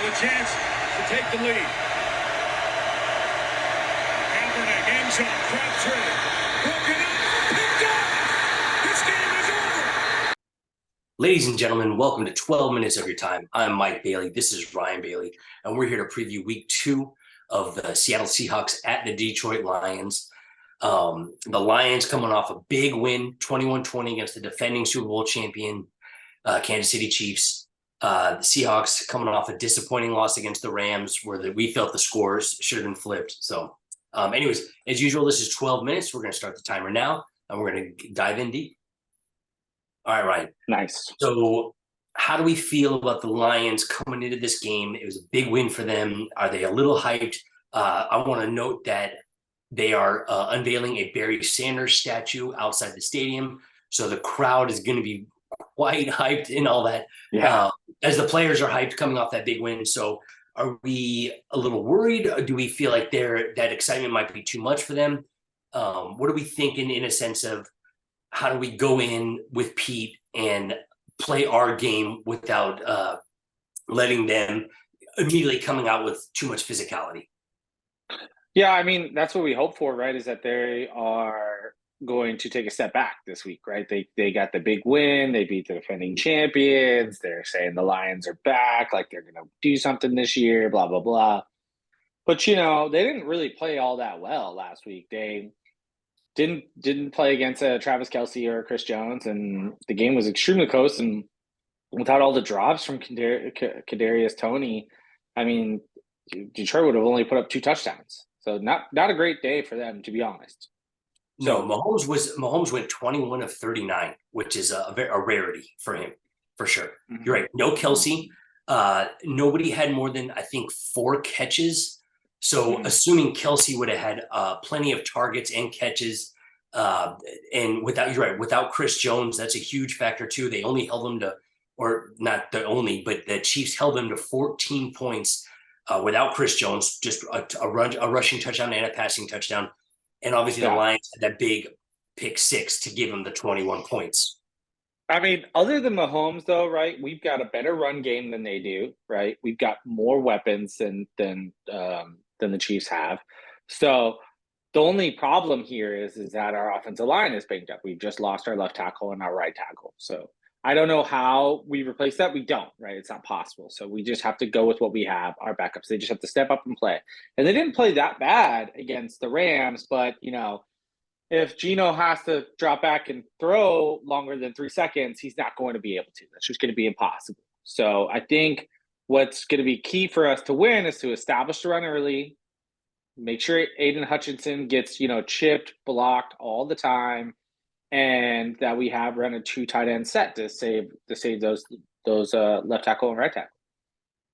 with a chance to take the lead. Kaepernick, end zone, Crabtree, broken up, picked off. This game is over. Ladies and gentlemen, welcome to 12 Minutes of Your Time. I'm Mike Bailey. This is Ryan Bailey, and we're here to preview Week 2 of the Seattle Seahawks at the Detroit Lions. The Lions coming off a big win, 21-20 against the defending Super Bowl champion Kansas City Chiefs. The Seahawks coming off a disappointing loss against the Rams where we felt the scores should have been flipped. So anyways, as usual, this is 12 minutes. We're going to start the timer now, and we're going to dive in deep. All right, Ryan. Nice. So how do we feel about the Lions coming into this game? It was a big win for them. Are they a little hyped? I want to note that they are unveiling a Barry Sanders statue outside the stadium. So the crowd is going to be quite hyped and all that. Yeah. As the players are hyped coming off that big win. So are we a little worried? Or do we feel like that excitement might be too much for them? What are we thinking in a sense of how do we go in with Pete and play our game without letting them immediately coming out with too much physicality? Yeah, I mean, that's what we hope for, right? Is that they are going to take a step back this week, right? They got the big win. They beat the defending champions. They're saying the Lions are back, like they're going to do something this year, blah, blah, blah. But, they didn't really play all that well last week. They didn't play against Travis Kelce or Chris Jones, and the game was extremely close. And without all the drops from Kadarius Toney, I mean, Detroit would have only put up 2 touchdowns. So not a great day for them, to be honest. No, Mahomes went 21 of 39, which is a rarity for him, for sure. Mm-hmm. You're right. No Kelce. Nobody had more than, I think, 4 catches. So assuming Kelce would have had plenty of targets and catches, and without Chris Jones, that's a huge factor too. They only held them to, or not the only, but the Chiefs held them to 14 points without Chris Jones, just a rushing touchdown and a passing touchdown. And obviously the Lions had that big pick 6 to give them the 21 points. I mean, other than Mahomes, though, right? We've got a better run game than they do, right? We've got more weapons than the Chiefs have. So the only problem here is that our offensive line is banged up. We've just lost our left tackle and our right tackle. So I don't know how we replace that. We don't, right? It's not possible. So we just have to go with what we have, our backups. They just have to step up and play. And they didn't play that bad against the Rams, but, if Geno has to drop back and throw longer than 3 seconds, he's not going to be able to. That's just going to be impossible. So I think what's going to be key for us to win is to establish the run early, make sure Aiden Hutchinson gets, chipped, blocked all the time, and that we have run a 2 tight end set to save those left tackle and right tackle.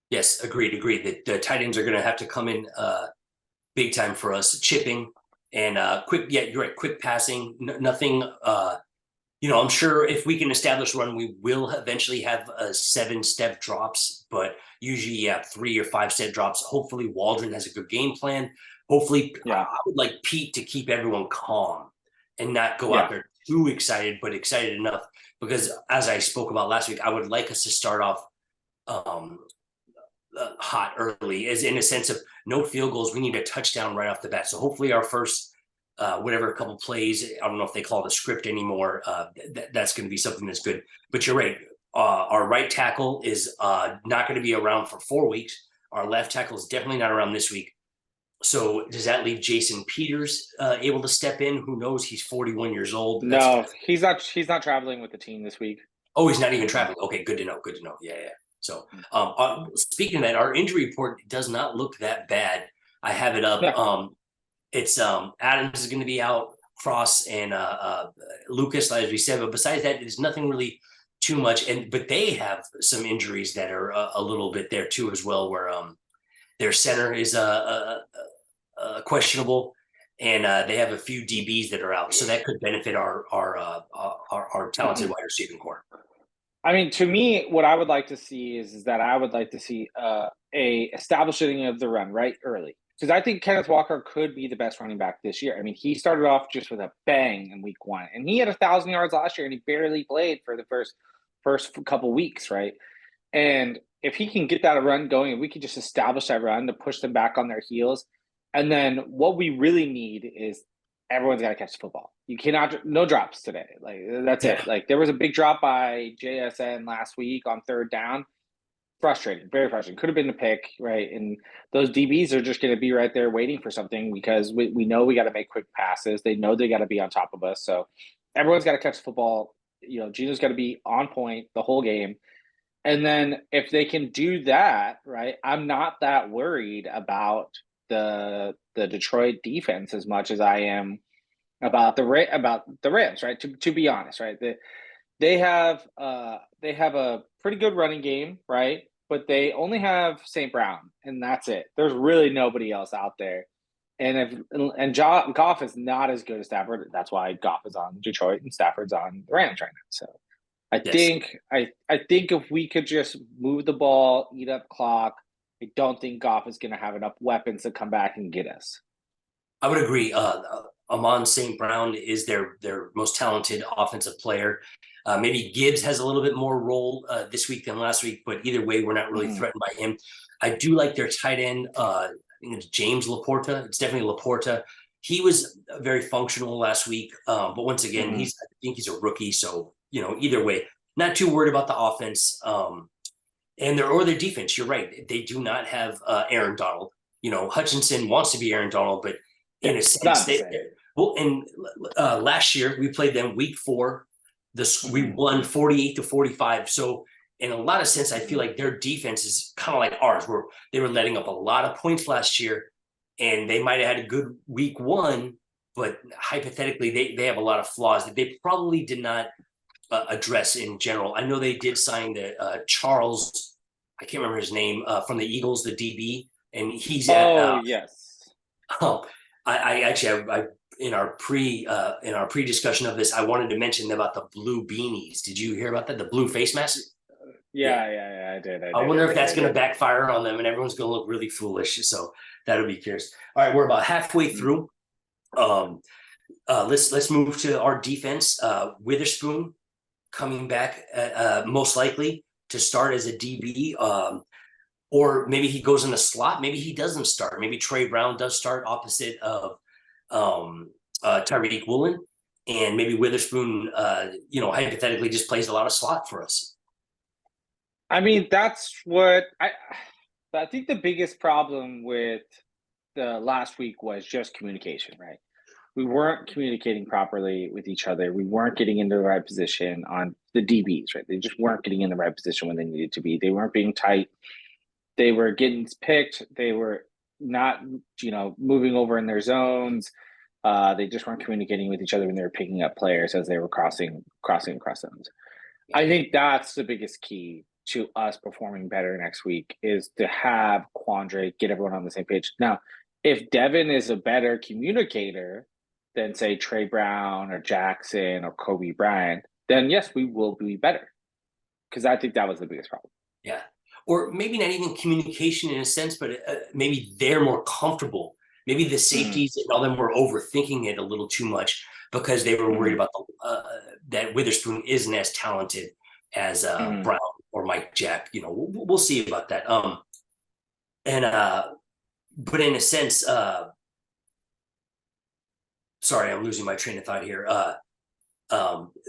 Yes, agreed. The tight ends are going to have to come in big time for us, chipping and quick. Yeah, you're right. Quick passing, nothing. I'm sure if we can establish run, we will eventually have 7-step drops, but usually 3 or 5 step drops. Hopefully Waldron has a good game plan. Hopefully, I would like Pete to keep everyone calm and not go out there too excited, but excited enough, because as I spoke about last week, I would like us to start off hot early, as in a sense of no field goals. We need a touchdown right off the bat. So hopefully our first couple plays, I don't know if they call it a script anymore, that's going to be something that's good. But you're right. Our right tackle is not going to be around for 4 weeks. Our left tackle is definitely not around this week. So does that leave Jason Peters able to step in? Who knows? He's 41 years old. No, he's not traveling with the team this week. Oh, he's not even traveling. Okay, good to know. Yeah. So speaking of that, our injury report does not look that bad. I have it up. Yeah. It's Adams is going to be out, Cross and Lucas, as we said. But besides that, there's nothing really too much. But they have some injuries that are a little bit there too as well, where their center is questionable, and they have a few DBs that are out, so that could benefit our talented wide receiving core. I mean, to me, what I would like to see is that I would like to see a establishing of the run right early, because I think Kenneth Walker could be the best running back this year. I mean, he started off just with a bang in week 1, and he had 1,000 yards last year, and he barely played for the first couple weeks, right? And if he can get that run going, if we can just establish that run to push them back on their heels, and then what we really need is everyone's got to catch the football. You cannot, no drops today. Like that's it. Like there was a big drop by JSN last week on third down. Frustrating, very frustrating. Could have been a pick, right? And those DBs are just going to be right there waiting for something because we know we got to make quick passes. They know they got to be on top of us. So everyone's got to catch the football. You know, Gino's got to be on point the whole game. And then if they can do that, right, I'm not that worried about the Detroit defense as much as I am about the Rams, right? To be honest, right? They have a pretty good running game, right? But they only have St. Brown, and that's it. There's really nobody else out there. Goff is not as good as Stafford. That's why Goff is on Detroit and Stafford's on the Rams right now. So I think if we could just move the ball, eat up clock, I don't think Goff is going to have enough weapons to come back and get us. I would agree. Amon St. Brown is their most talented offensive player. Maybe Gibbs has a little bit more role this week than last week, but either way, we're not really threatened by him. I do like their tight end. I think it's James Laporta. It's definitely Laporta. He was very functional last week, but once again, I think he's a rookie. So either way, not too worried about the offense and their defense. You're right; they do not have Aaron Donald. Hutchinson wants to be Aaron Donald, but in a sense, last year we played them week 4. We won 48-45. So in a lot of sense, I feel like their defense is kind of like ours, where they were letting up a lot of points last year, and they might have had a good week 1, but hypothetically, they have a lot of flaws that they probably did not address in general. I know they did sign the Charles, I can't remember his name, from the Eagles, the DB, and he's yes. I actually in our pre-discussion of this, I wanted to mention about the blue beanies. Did you hear about that? The blue face mask? Yeah, I did. I wonder if that's going to backfire on them and everyone's going to look really foolish. So that'll be curious. All right, we're about halfway through. Let's move to our defense. Witherspoon coming back most likely to start as a DB. Or maybe he goes in the slot. Maybe he doesn't start. Maybe Trey Brown does start opposite of Tyreek Woolen, and maybe Witherspoon, hypothetically just plays a lot of slot for us. I mean, that's what I think the biggest problem with the last week was just communication, right? We weren't communicating properly with each other. We weren't getting into the right position on the DBs, right? They just weren't getting in the right position when they needed to be. They weren't being tight. They were getting picked. They were not, moving over in their zones. They just weren't communicating with each other when they were picking up players as they were crossing across zones. I think that's the biggest key to us performing better next week is to have Quandre get everyone on the same page. Now, if Devin is a better communicator than, say, Trey Brown or Jackson or Kobe Bryant, then yes, we will be better. Because I think that was the biggest problem. Yeah. Or maybe not even communication in a sense, but maybe they're more comfortable. Maybe the safeties and all them were overthinking it a little too much because they were worried about that Witherspoon isn't as talented as Brown or Mike Jack. We'll see about that. But in a sense, sorry, I'm losing my train of thought here.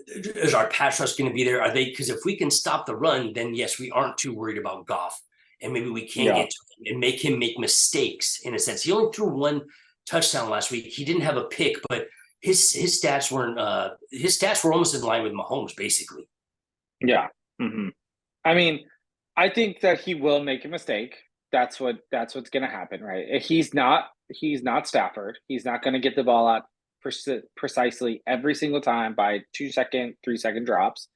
Is our pass rush going to be there? Are they? Because if we can stop the run, then yes, we aren't too worried about Goff, and maybe we can get to him and make him make mistakes. In a sense, he only threw 1 touchdown last week. He didn't have a pick, but his stats weren't. His stats were almost in line with Mahomes, basically. Yeah. I mean, I think that he will make a mistake. That's what's going to happen, right? He's not Stafford. He's not going to get the ball out precisely every single time by 2-second, 3-second drops.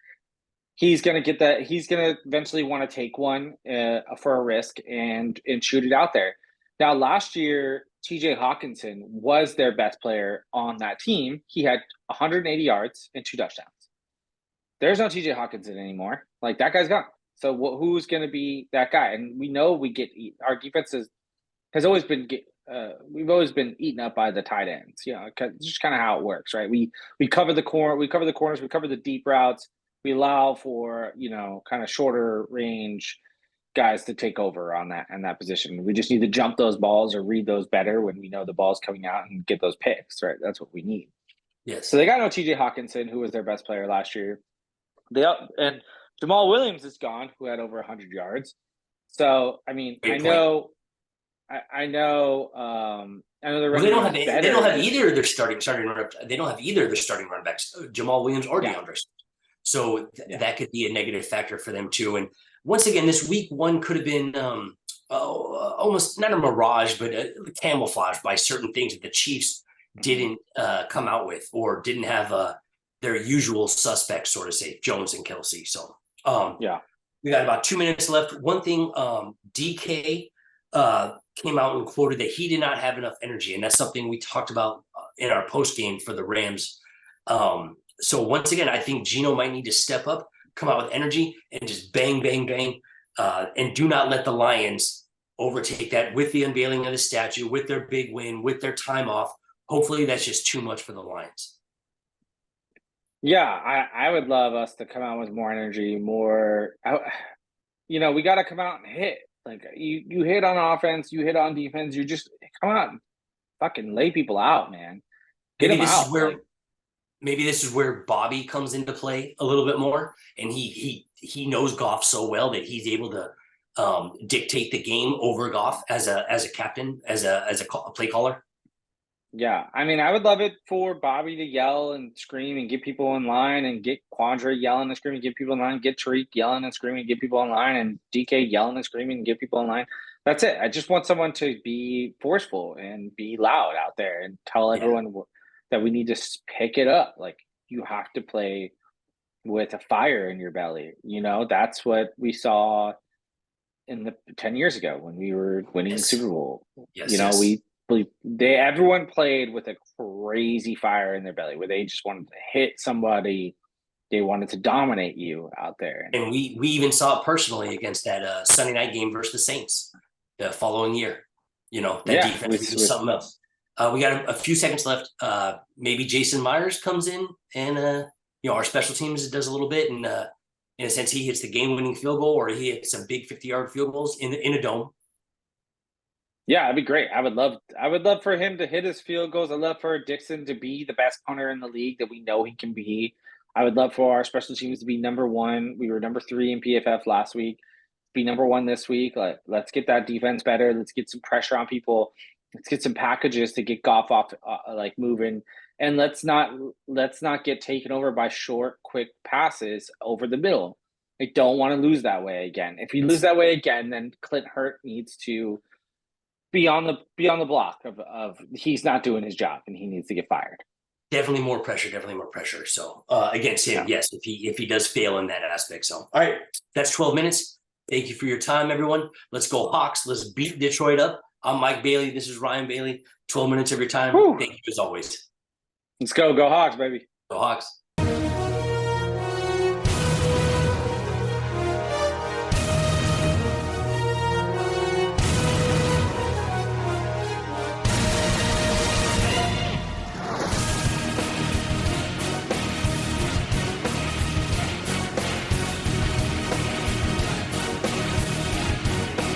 He's going to get that. He's going to eventually want to take one for a risk and shoot it out there. Now, last year, TJ Hawkinson was their best player on that team. He had 180 yards and 2 touchdowns. There's no TJ Hawkinson anymore. Like, that guy's gone. So who's going to be that guy? And we know our defense has always been we've always been eaten up by the tight ends. It's just kind of how it works, right? We cover the corners, we cover the deep routes. We allow for kind of shorter range guys to take over on that position. We just need to jump those balls or read those better when we know the ball's coming out and get those picks, right? That's what we need. Yes. So they got no TJ Hawkinson, who was their best player last year. And Jamal Williams is gone, who had over 100 yards. So I mean, Great I point. know. I know. I know the Well, running game is better. they don't have either of their starting they don't have either of their starting running backs, Jamal Williams or DeAndre. So that could be a negative factor for them too. And once again, this week one could have been almost not a mirage, but a camouflage by certain things that the Chiefs didn't come out with or didn't have their usual suspects, sort of say, Jones and Kelsey. So we got about 2 minutes left. One thing, DK came out and quoted that he did not have enough energy, and that's something we talked about in our post game for the Rams. So once again, I think Geno might need to step up, come out with energy, and just bang, bang, bang, and do not let the Lions overtake that with the unveiling of the statue, with their big win, with their time off. Hopefully that's just too much for the Lions. Yeah, I would love us to come out with more energy, more. We got to come out and hit. Like you hit on offense, you hit on defense. You just come out and fucking lay people out, man. Get them out. Maybe this is where Bobby comes into play a little bit more, and he knows Goff so well that he's able to dictate the game over Goff as a captain, as a play caller. Yeah, I mean, I would love it for Bobby to yell and scream and get people in line, and get Quandre yelling and screaming, get people in line, get Tariq yelling and screaming, get people in line, and DK yelling and screaming and get people in line. That's it. I just want someone to be forceful and be loud out there and tell everyone that we need to pick it up. Like, you have to play with a fire in your belly. That's what we saw in the 10 years ago when we were winning the Super Bowl. Everyone played with a crazy fire in their belly where they just wanted to hit somebody. They wanted to dominate you out there. And we even saw it personally against that Sunday night game versus the Saints the following year. Defense was something else. We got a few seconds left. Maybe Jason Myers comes in and our special teams does a little bit, and in a sense he hits the game-winning field goal, or he hits some big 50-yard field goals in a dome. Yeah, it'd be great. I would love for him to hit his field goals. I'd love for Dixon to be the best punter in the league that we know he can be. I would love for our special teams to be number one. We were number 3 in PFF last week. Be number 1 this week. Let's get that defense better. Let's get some pressure on people. Let's get some packages to get Goff off, moving. And let's not get taken over by short, quick passes over the middle. I don't want to lose that way again. If we lose that way again, then Clint Hurt needs to be on the block of he's not doing his job and he needs to get fired. Definitely more pressure. So against him, yes, if he does fail in that aspect. So all right, that's 12 minutes. Thank you for your time, everyone. Let's go Hawks. Let's beat Detroit up. I'm Mike Bailey. This is Ryan Bailey. 12 minutes of your time. Woo. Thank you as always. Let's go Hawks, baby. Go Hawks.